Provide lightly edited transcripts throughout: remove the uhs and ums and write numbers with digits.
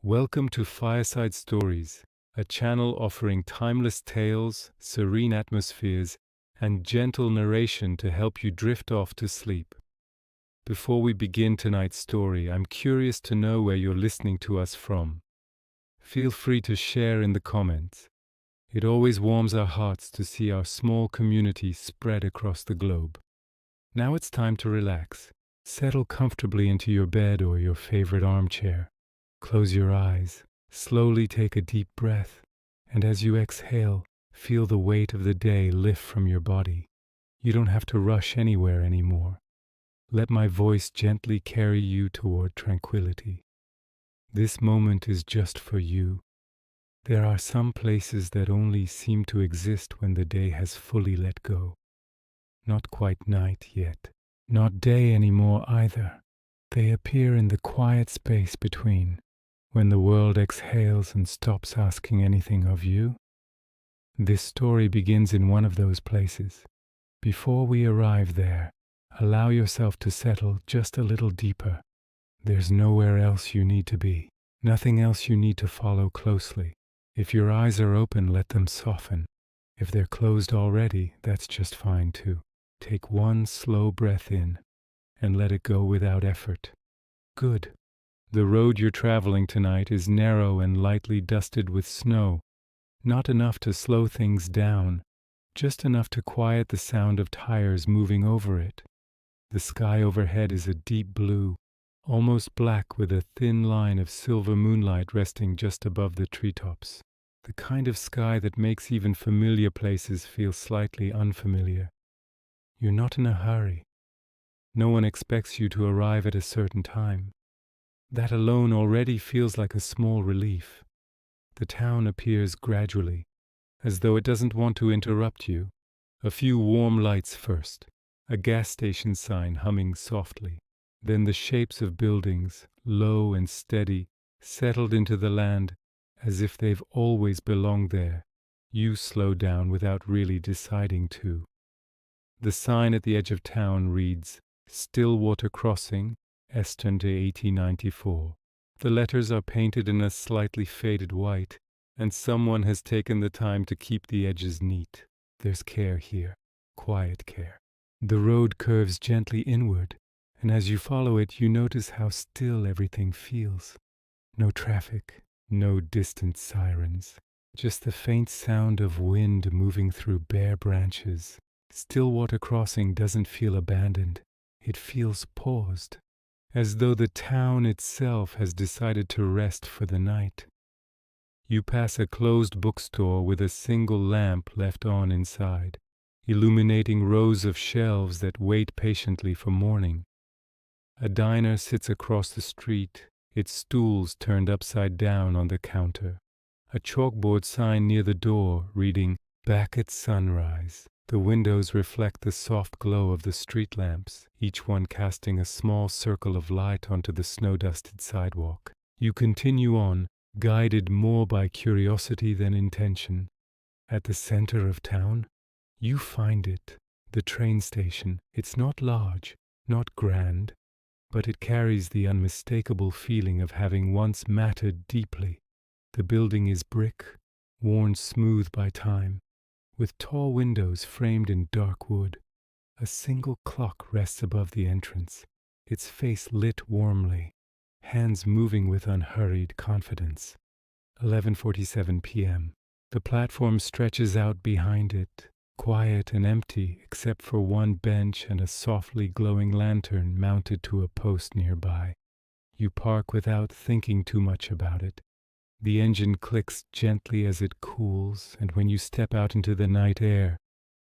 Welcome to Fireside Stories, a channel offering timeless tales, serene atmospheres, and gentle narration to help you drift off to sleep. Before we begin tonight's story, I'm curious to know where you're listening to us from. Feel free to share in the comments. It always warms our hearts to see our small community spread across the globe. Now it's time to relax. Settle comfortably into your bed or your favorite armchair. Close your eyes, slowly take a deep breath, and as you exhale, feel the weight of the day lift from your body. You don't have to rush anywhere anymore. Let my voice gently carry you toward tranquility. This moment is just for you. There are some places that only seem to exist when the day has fully let go. Not quite night yet, not day anymore either. They appear in the quiet space between, when the world exhales and stops asking anything of you. This story begins in one of those places. Before we arrive there, allow yourself to settle just a little deeper. There's nowhere else you need to be, nothing else you need to follow closely. If your eyes are open, let them soften. If they're closed already, that's just fine too. Take one slow breath in and let it go without effort. Good. The road you're traveling tonight is narrow and lightly dusted with snow, not enough to slow things down, just enough to quiet the sound of tires moving over it. The sky overhead is a deep blue, almost black with a thin line of silver moonlight resting just above the treetops. The kind of sky that makes even familiar places feel slightly unfamiliar. You're not in a hurry. No one expects you to arrive at a certain time. That alone already feels like a small relief. The town appears gradually, as though it doesn't want to interrupt you. A few warm lights first, a gas station sign humming softly. Then the shapes of buildings, low and steady, settled into the land as if they've always belonged there. You slow down without really deciding to. The sign at the edge of town reads, Stillwater Crossing, Eastern to 1894. The letters are painted in a slightly faded white, and someone has taken the time to keep the edges neat. There's care here, quiet care. The road curves gently inward, and as you follow it, you notice how still everything feels. No traffic, no distant sirens, just the faint sound of wind moving through bare branches. Stillwater Crossing doesn't feel abandoned. It feels paused, as though the town itself has decided to rest for the night. You pass a closed bookstore with a single lamp left on inside, illuminating rows of shelves that wait patiently for morning. A diner sits across the street, its stools turned upside down on the counter. A chalkboard sign near the door reading, Back at Sunrise. The windows reflect the soft glow of the street lamps, each one casting a small circle of light onto the snow-dusted sidewalk. You continue on, guided more by curiosity than intention. At the center of town, you find it, the train station. It's not large, not grand, but it carries the unmistakable feeling of having once mattered deeply. The building is brick, worn smooth by time, with tall windows framed in dark wood. A single clock rests above the entrance, its face lit warmly, hands moving with unhurried confidence. 11:47 p.m. The platform stretches out behind it, quiet and empty except for one bench and a softly glowing lantern mounted to a post nearby. You park without thinking too much about it. The engine clicks gently as it cools, and when you step out into the night air,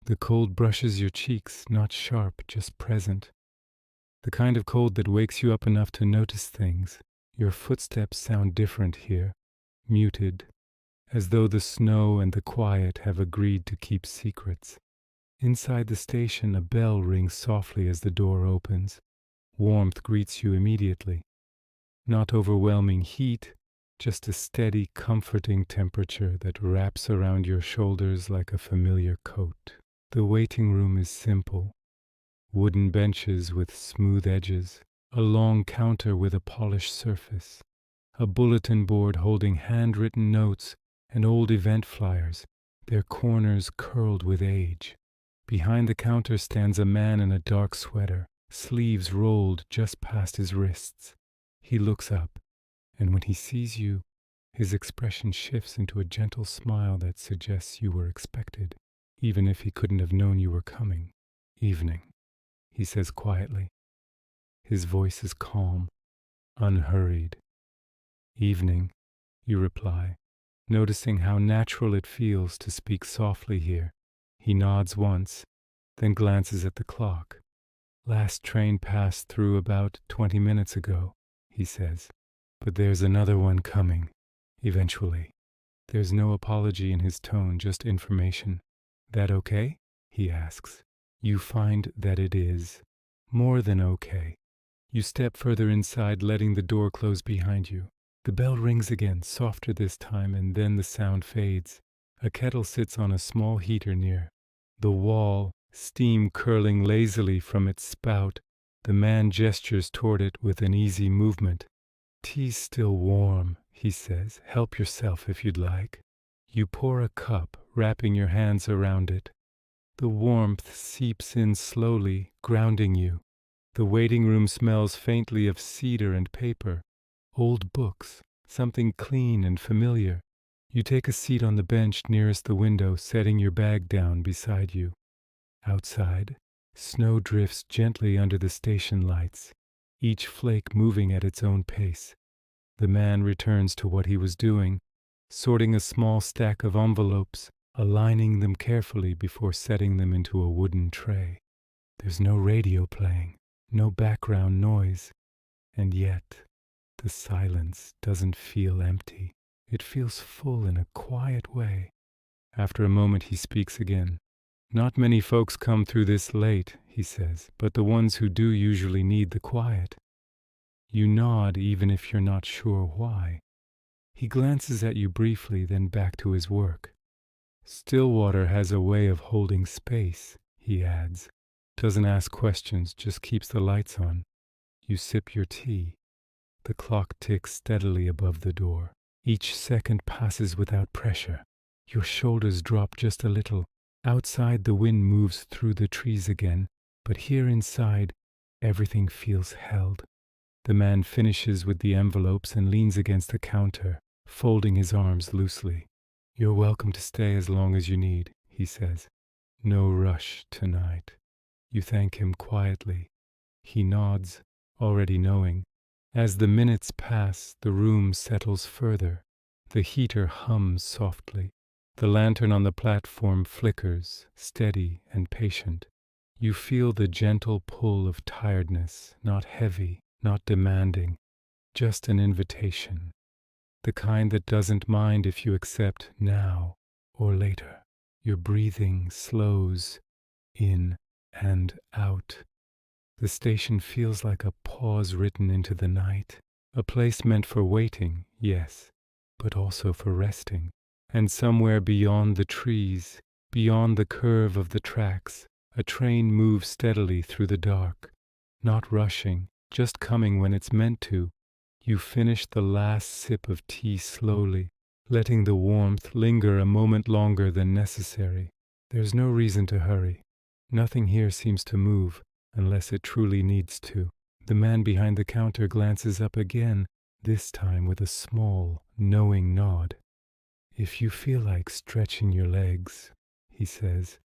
the cold brushes your cheeks, not sharp, just present. The kind of cold that wakes you up enough to notice things. Your footsteps sound different here, muted, as though the snow and the quiet have agreed to keep secrets. Inside the station, a bell rings softly as the door opens. Warmth greets you immediately. Not overwhelming heat, just a steady, comforting temperature that wraps around your shoulders like a familiar coat. The waiting room is simple. Wooden benches with smooth edges, a long counter with a polished surface. a bulletin board holding handwritten notes and old event flyers, their corners curled with age. Behind the counter stands a man in a dark sweater, sleeves rolled just past his wrists. He looks up, and when he sees you, his expression shifts into a gentle smile that suggests you were expected, even if he couldn't have known you were coming. "Evening," he says quietly. His voice is calm, unhurried. "Evening," you reply, noticing how natural it feels to speak softly here. He nods once, then glances at the clock. "Last train passed through about 20 minutes ago," he says, "but there's another one coming, eventually." There's no apology in his tone, just information. "That okay?" he asks. You find that it is. More than okay. You step further inside, letting the door close behind you. The bell rings again, softer this time, and then the sound fades. A kettle sits on a small heater near the wall, steam curling lazily from its spout. The man gestures toward it with an easy movement. "Tea's still warm," he says. "Help yourself if you'd like." You pour a cup, wrapping your hands around it. The warmth seeps in slowly, grounding you. The waiting room smells faintly of cedar and paper. Old books, something clean and familiar. You take a seat on the bench nearest the window, setting your bag down beside you. Outside, snow drifts gently under the station lights, each flake moving at its own pace. The man returns to what he was doing, sorting a small stack of envelopes, aligning them carefully before setting them into a wooden tray. There's no radio playing, no background noise, and yet the silence doesn't feel empty. It feels full in a quiet way. After a moment he speaks again. "Not many folks come through this late," he says, "but the ones who do usually need the quiet." You nod even if you're not sure why. He glances at you briefly, then back to his work. "Stillwater has a way of holding space," he adds. Doesn't ask questions, just keeps the lights on. You sip your tea. The clock ticks steadily above the door. Each second passes without pressure. Your shoulders drop just a little. Outside, the wind moves through the trees again, but here inside, everything feels held. The man finishes with the envelopes and leans against the counter, folding his arms loosely. "You're welcome to stay as long as you need," he says. "No rush tonight." You thank him quietly. He nods, already knowing. As the minutes pass, the room settles further. The heater hums softly. The lantern on the platform flickers, steady and patient. You feel the gentle pull of tiredness, not heavy, not demanding, just an invitation. The kind that doesn't mind if you accept now or later. Your breathing slows in and out. The station feels like a pause written into the night, a place meant for waiting, yes, but also for resting. And somewhere beyond the trees, beyond the curve of the tracks, a train moves steadily through the dark, not rushing, just coming when it's meant to. You finish the last sip of tea slowly, letting the warmth linger a moment longer than necessary. There's no reason to hurry. Nothing here seems to move, unless it truly needs to. The man behind the counter glances up again, this time with a small, knowing nod. "If you feel like stretching your legs," he says.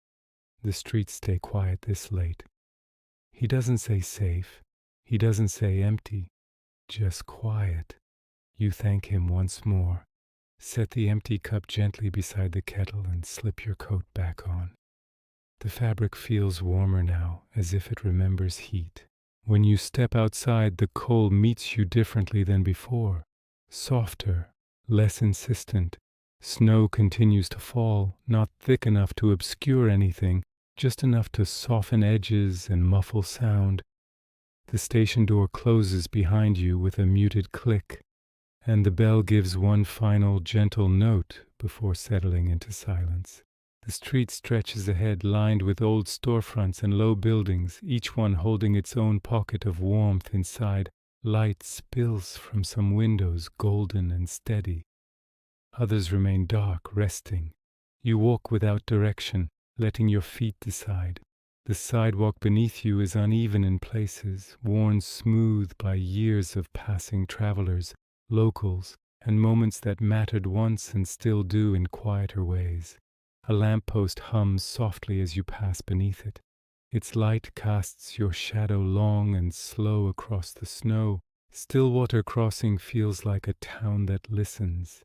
The streets stay quiet this late. He doesn't say safe. He doesn't say empty. Just quiet. You thank him once more. Set the empty cup gently beside the kettle and slip your coat back on. The fabric feels warmer now, as if it remembers heat. When you step outside, the cold meets you differently than before. Softer, less insistent. Snow continues to fall, not thick enough to obscure anything, just enough to soften edges and muffle sound. The station door closes behind you with a muted click, and the bell gives one final gentle note before settling into silence. The street stretches ahead, lined with old storefronts and low buildings, each one holding its own pocket of warmth inside. Light spills from some windows, golden and steady. Others remain dark, resting. You walk without direction, letting your feet decide. The sidewalk beneath you is uneven in places, worn smooth by years of passing travelers, locals, and moments that mattered once and still do in quieter ways. A lamppost hums softly as you pass beneath it. Its light casts your shadow long and slow across the snow. Stillwater Crossing feels like a town that listens,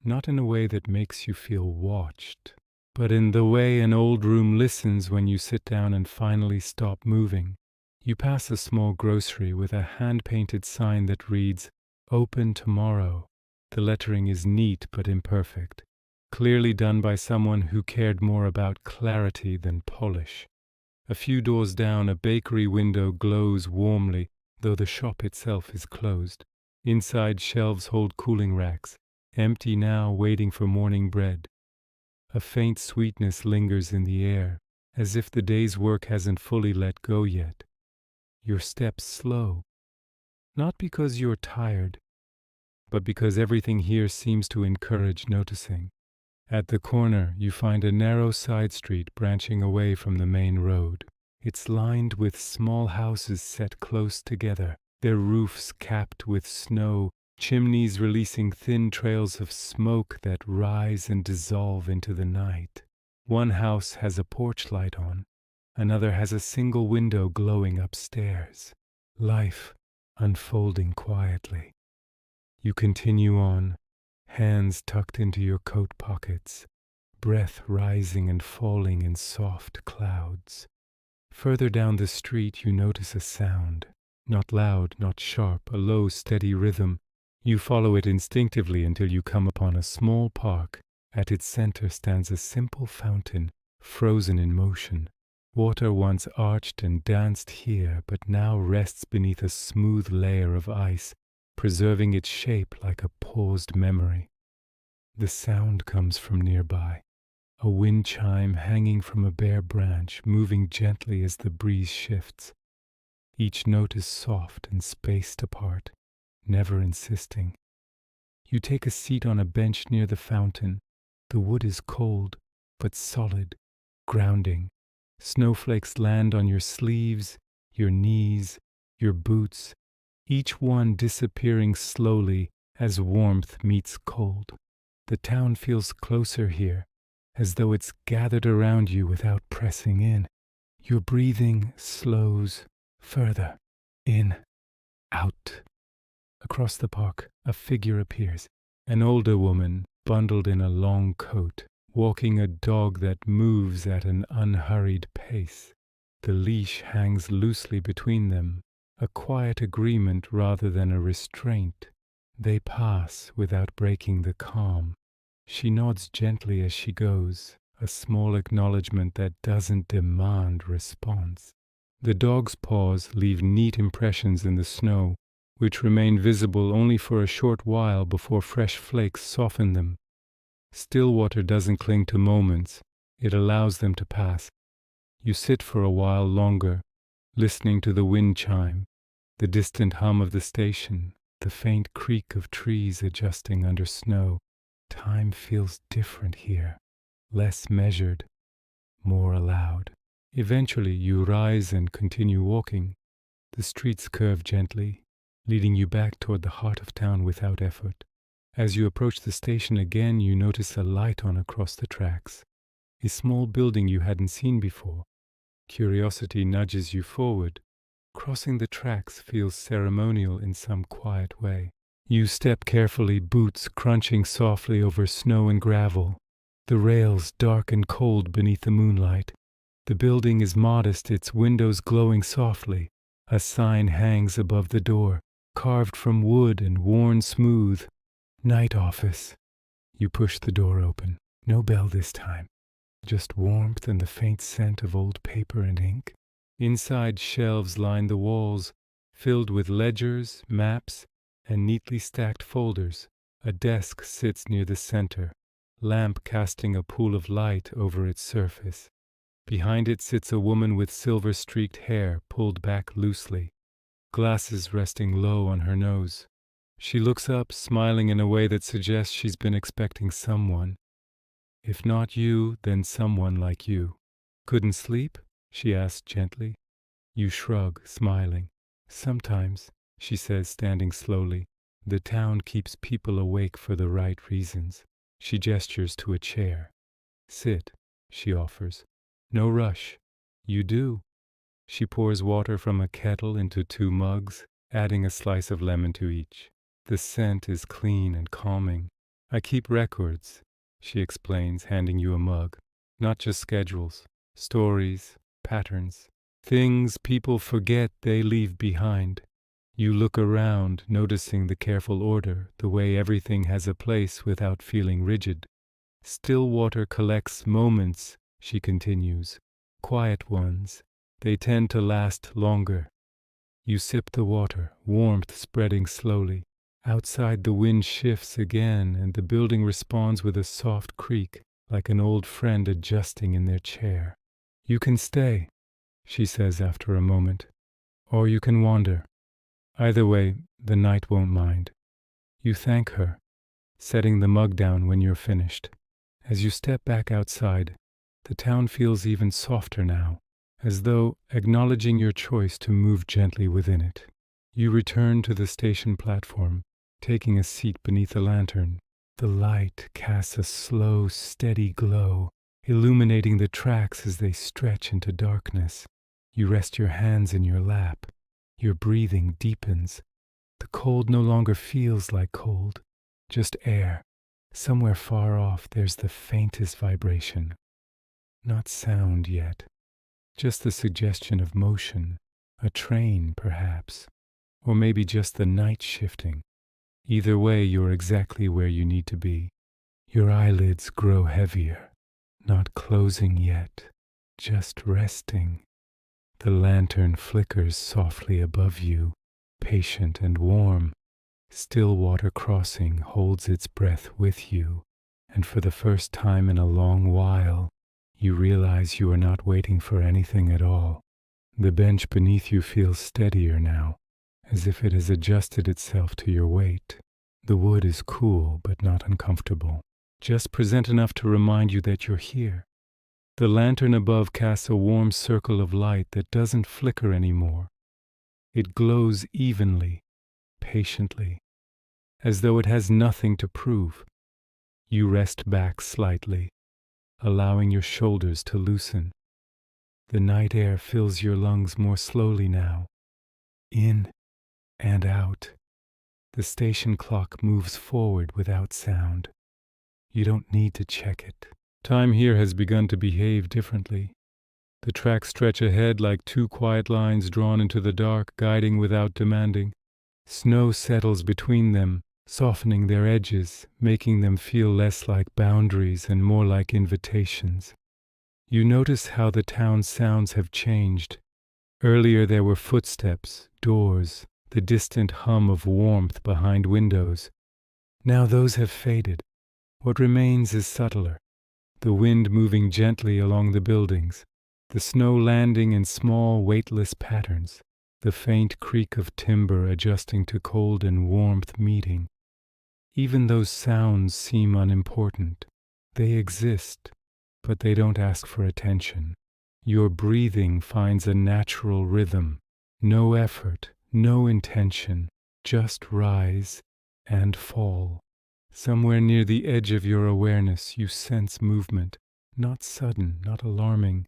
not in a way that makes you feel watched, but in the way an old room listens when you sit down and finally stop moving. You pass a small grocery with a hand-painted sign that reads, "Open tomorrow." The lettering is neat but imperfect, clearly done by someone who cared more about clarity than polish. A few doors down, a bakery window glows warmly, though the shop itself is closed. Inside, shelves hold cooling racks, empty now, waiting for morning bread. A faint sweetness lingers in the air, as if the day's work hasn't fully let go yet. Your steps slow, not because you're tired, but because everything here seems to encourage noticing. At the corner, you find a narrow side street branching away from the main road. It's lined with small houses set close together, their roofs capped with snow, chimneys releasing thin trails of smoke that rise and dissolve into the night. One house has a porch light on, another has a single window glowing upstairs. Life unfolding quietly. You continue on, hands tucked into your coat pockets, breath rising and falling in soft clouds. Further down the street you notice a sound, not loud, not sharp, a low, steady rhythm. You follow it instinctively until you come upon a small park. At its center stands a simple fountain, frozen in motion. Water once arched and danced here, but now rests beneath a smooth layer of ice, preserving its shape like a paused memory. The sound comes from nearby, a wind chime hanging from a bare branch, moving gently as the breeze shifts. Each note is soft and spaced apart, never insisting. You take a seat on a bench near the fountain. The wood is cold, but solid, grounding. Snowflakes land on your sleeves, your knees, your boots, each one disappearing slowly as warmth meets cold. The town feels closer here, as though it's gathered around you without pressing in. Your breathing slows further, in, out. Across the park, a figure appears, an older woman bundled in a long coat, walking a dog that moves at an unhurried pace. The leash hangs loosely between them, a quiet agreement rather than a restraint. They pass without breaking the calm. She nods gently as she goes, a small acknowledgement that doesn't demand response. The dog's paws leave neat impressions in the snow, which remain visible only for a short while before fresh flakes soften them. Stillwater doesn't cling to moments, it allows them to pass. You sit for a while longer, listening to the wind chime, the distant hum of the station, the faint creak of trees adjusting under snow. Time feels different here, less measured, more allowed. Eventually you rise and continue walking. The streets curve gently, leading you back toward the heart of town without effort. As you approach the station again, you notice a light on across the tracks, a small building you hadn't seen before. Curiosity nudges you forward. Crossing the tracks feels ceremonial in some quiet way. You step carefully, boots crunching softly over snow and gravel. The rails dark and cold beneath the moonlight. The building is modest, its windows glowing softly. A sign hangs above the door, carved from wood and worn smooth. Night office. You push the door open. No bell this time. Just warmth and the faint scent of old paper and ink. Inside, shelves line the walls, filled with ledgers, maps, and neatly stacked folders. A desk sits near the center, lamp casting a pool of light over its surface. Behind it sits a woman with silver-streaked hair pulled back loosely. glasses resting low on her nose. She looks up, smiling in a way that suggests she's been expecting someone. If not you, then someone like you. Couldn't sleep? She asks gently. You shrug, smiling. Sometimes, she says, standing slowly. The town keeps people awake for the right reasons. She gestures to a chair. Sit, she offers. No rush. You do. She pours water from a kettle into 2 mugs, adding a slice of lemon to each. The scent is clean and calming. I keep records, she explains, handing you a mug. Not just schedules, stories, patterns, things people forget they leave behind. You look around, noticing the careful order, the way everything has a place without feeling rigid. Stillwater collects moments, she continues, quiet ones. They tend to last longer. You sip the water, warmth spreading slowly. Outside the wind shifts again, and the building responds with a soft creak, like an old friend adjusting in their chair. You can stay, she says after a moment, or you can wander. Either way, the night won't mind. You thank her, setting the mug down when you're finished. As you step back outside, the town feels even softer now, as though acknowledging your choice to move gently within it. You return to the station platform, taking a seat beneath a lantern. The light casts a slow, steady glow, illuminating the tracks as they stretch into darkness. You rest your hands in your lap. Your breathing deepens. The cold no longer feels like cold, just air. Somewhere far off there's the faintest vibration. Not sound yet, just the suggestion of motion, a train perhaps, or maybe just the night shifting. Either way, you're exactly where you need to be. Your eyelids grow heavier, not closing yet, just resting. The lantern flickers softly above you, patient and warm. Stillwater Crossing holds its breath with you, and for the first time in a long while, you realize you are not waiting for anything at all. The bench beneath you feels steadier now, as if it has adjusted itself to your weight. The wood is cool but not uncomfortable, just present enough to remind you that you're here. The lantern above casts a warm circle of light that doesn't flicker anymore. It glows evenly, patiently, as though it has nothing to prove. You rest back slightly, allowing your shoulders to loosen. The night air fills your lungs more slowly now, in and out. The station clock moves forward without sound. You don't need to check it. Time here has begun to behave differently. The tracks stretch ahead like 2 quiet lines drawn into the dark, guiding without demanding. Snow settles between them, softening their edges, making them feel less like boundaries and more like invitations. You notice how the town's sounds have changed. Earlier there were footsteps, doors, the distant hum of warmth behind windows. Now those have faded. What remains is subtler. The wind moving gently along the buildings, the snow landing in small, weightless patterns, the faint creak of timber adjusting to cold and warmth meeting. Even those sounds seem unimportant. They exist, but they don't ask for attention. Your breathing finds a natural rhythm, no effort, no intention, just rise and fall. Somewhere near the edge of your awareness, you sense movement, not sudden, not alarming.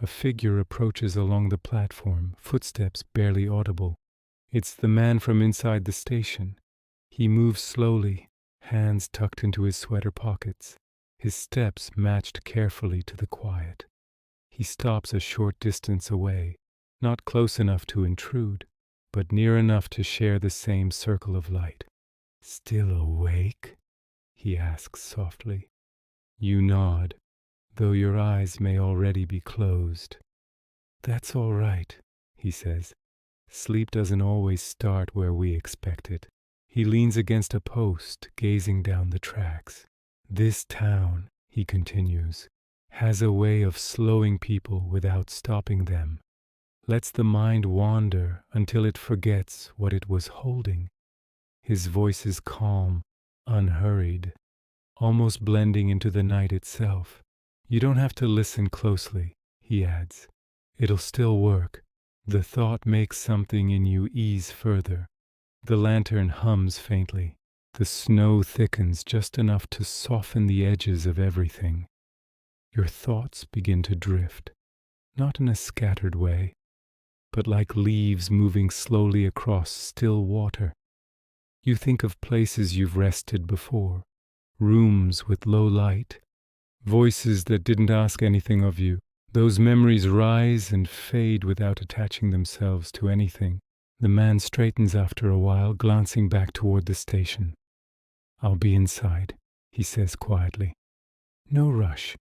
A figure approaches along the platform, footsteps barely audible. It's the man from inside the station. He moves slowly, hands tucked into his sweater pockets, his steps matched carefully to the quiet. He stops a short distance away, not close enough to intrude, but near enough to share the same circle of light. Still awake? He asks softly. You nod, though your eyes may already be closed. That's all right, he says. Sleep doesn't always start where we expect it. He leans against a post, gazing down the tracks. This town, he continues, has a way of slowing people without stopping them. lets the mind wander until it forgets what it was holding. His voice is calm, unhurried, almost blending into the night itself. You don't have to listen closely, he adds. It'll still work. The thought makes something in you ease further. The lantern hums faintly. The snow thickens just enough to soften the edges of everything. Your thoughts begin to drift, not in a scattered way, but like leaves moving slowly across still water. You think of places you've rested before, rooms with low light, voices that didn't ask anything of you. Those memories rise and fade without attaching themselves to anything. The man straightens after a while, glancing back toward the station. "I'll be inside," he says quietly. No rush.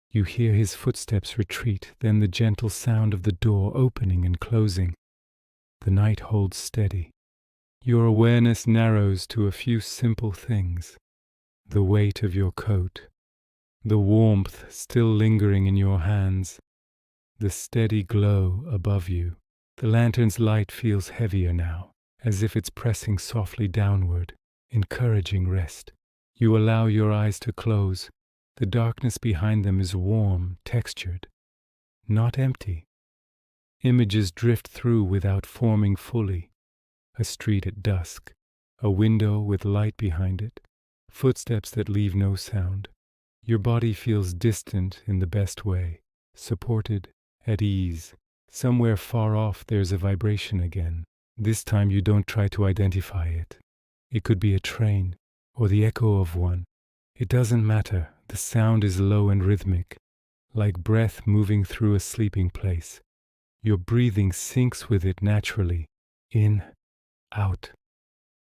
You hear his footsteps retreat, then the gentle sound of the door opening and closing. The night holds steady. Your awareness narrows to a few simple things. The weight of your coat, the warmth still lingering in your hands, the steady glow above you. The lantern's light feels heavier now, as if it's pressing softly downward, encouraging rest. You allow your eyes to close. The darkness behind them is warm, textured, not empty. Images drift through without forming fully. A street at dusk, a window with light behind it, footsteps that leave no sound. Your body feels distant in the best way, supported, at ease. Somewhere far off there's a vibration again. This time you don't try to identify it. It could be a train, or the echo of one. It doesn't matter. The sound is low and rhythmic, like breath moving through a sleeping place. Your breathing syncs with it naturally, in, out.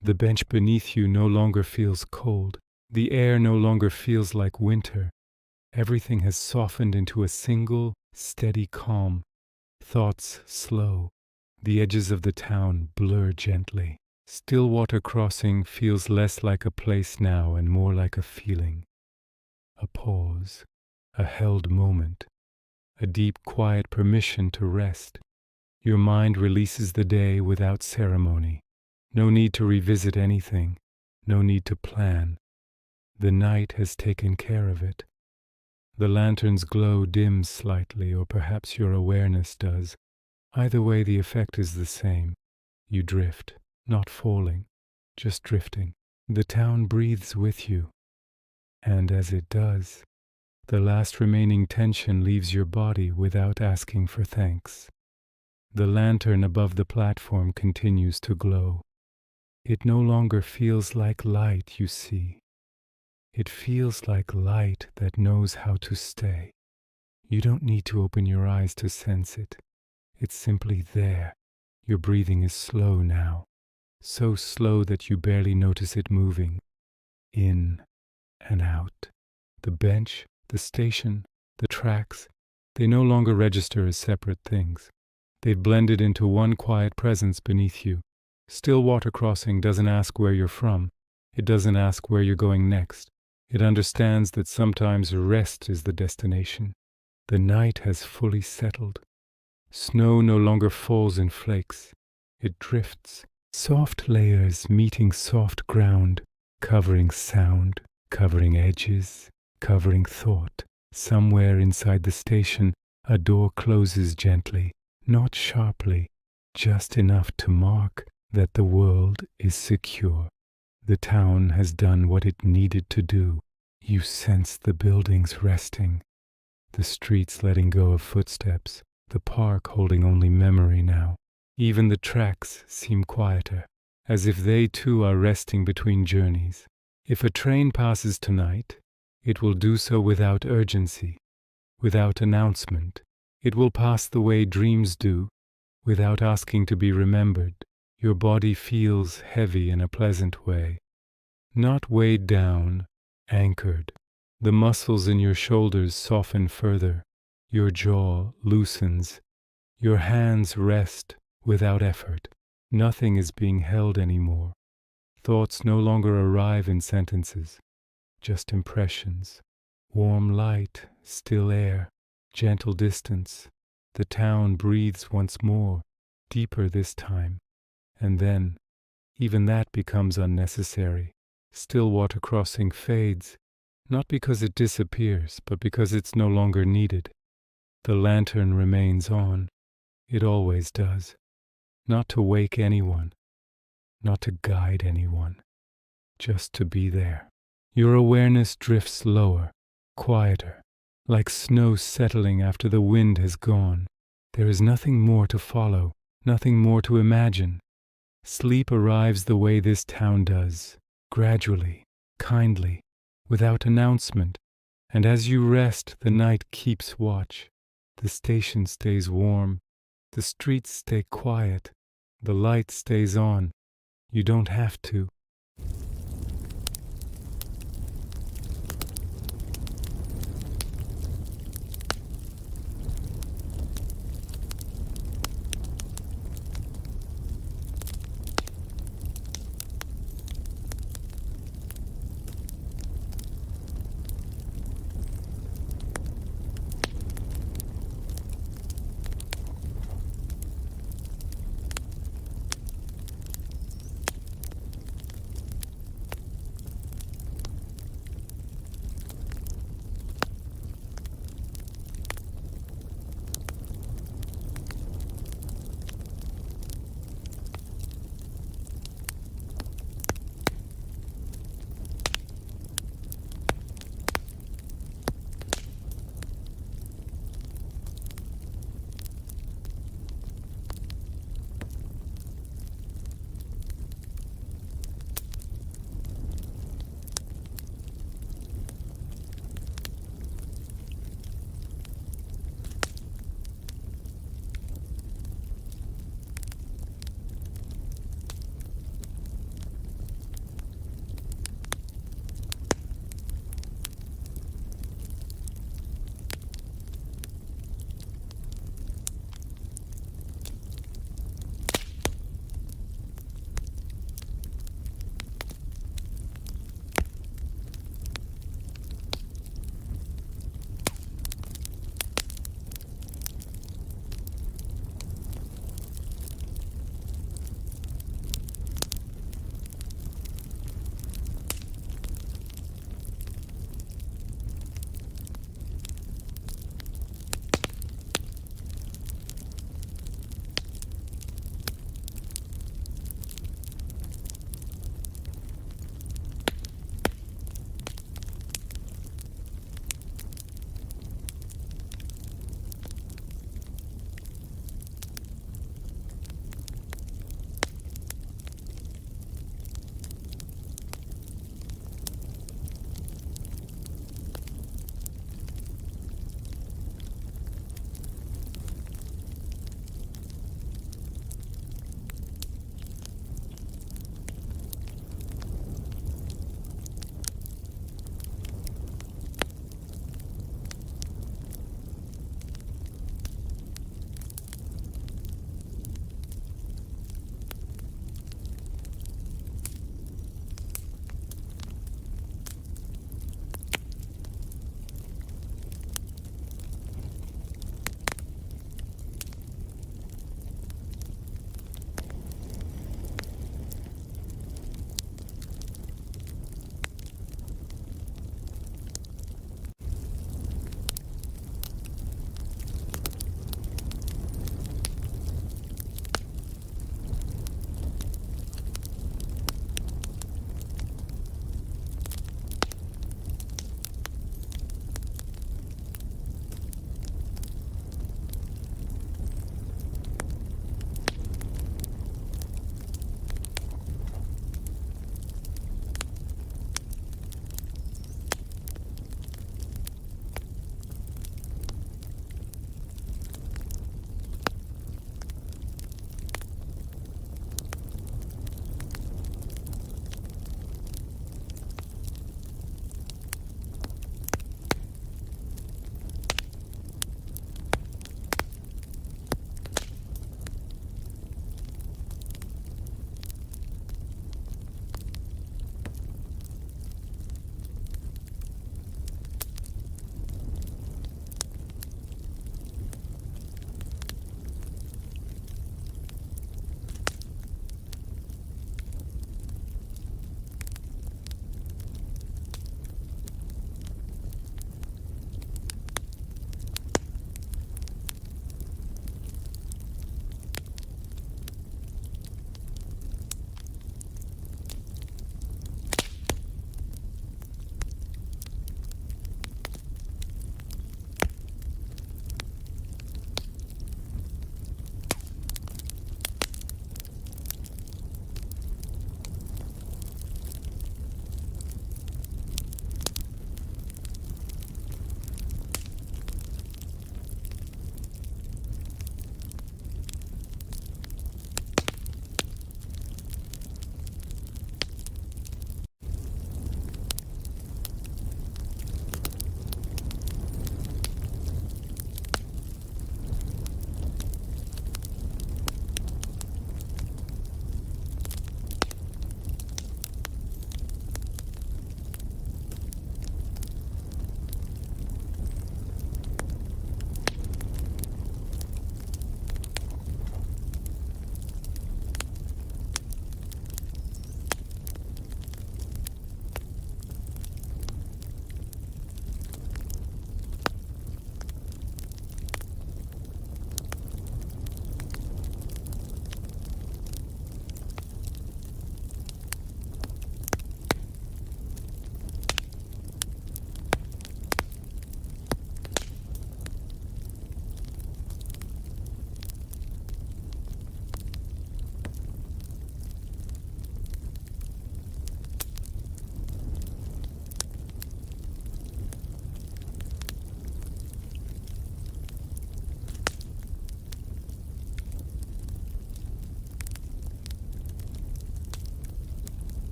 The bench beneath you no longer feels cold. The air no longer feels like winter. Everything has softened into a single, steady calm. Thoughts slow. The edges of the town blur gently. Stillwater Crossing feels less like a place now and more like a feeling. A pause, a held moment, a deep quiet permission to rest. Your mind releases the day without ceremony. No need to revisit anything, no need to plan. The night has taken care of it. The lantern's glow dims slightly, or perhaps your awareness does. Either way, the effect is the same. You drift, not falling, just drifting. The town breathes with you. And as it does, the last remaining tension leaves your body without asking for thanks. The lantern above the platform continues to glow. It no longer feels like light, you see. It feels like light that knows how to stay. You don't need to open your eyes to sense it. It's simply there. Your breathing is slow now, so slow that you barely notice it moving. In and out. The bench, the station, the tracks, they no longer register as separate things. They've blended into one quiet presence beneath you. Stillwater Crossing doesn't ask where you're from. It doesn't ask where you're going next. It understands that sometimes rest is the destination. The night has fully settled. Snow no longer falls in flakes. It drifts. Soft layers meeting soft ground, covering sound, covering edges, covering thought. Somewhere inside the station, a door closes gently, not sharply, just enough to mark that the world is secure. The town has done what it needed to do. You sense the buildings resting, the streets letting go of footsteps, the park holding only memory now. Even the tracks seem quieter, as if they too are resting between journeys. If a train passes tonight, it will do so without urgency, without announcement. It will pass the way dreams do, without asking to be remembered. Your body feels heavy in a pleasant way, not weighed down, anchored. The muscles in your shoulders soften further. Your jaw loosens. Your hands rest without effort. Nothing is being held anymore. Thoughts no longer arrive in sentences, just impressions. Warm light, still air, gentle distance. The town breathes once more, deeper this time. And then, even that becomes unnecessary. Stillwater Crossing fades, not because it disappears, but because it's no longer needed. The lantern remains on. It always does. Not to wake anyone, not to guide anyone, just to be there. Your awareness drifts lower, quieter, like snow settling after the wind has gone. There is nothing more to follow, nothing more to imagine. Sleep arrives the way this town does, gradually, kindly, without announcement, and as you rest, the night keeps watch. The station stays warm, the streets stay quiet, the light stays on. You don't have to.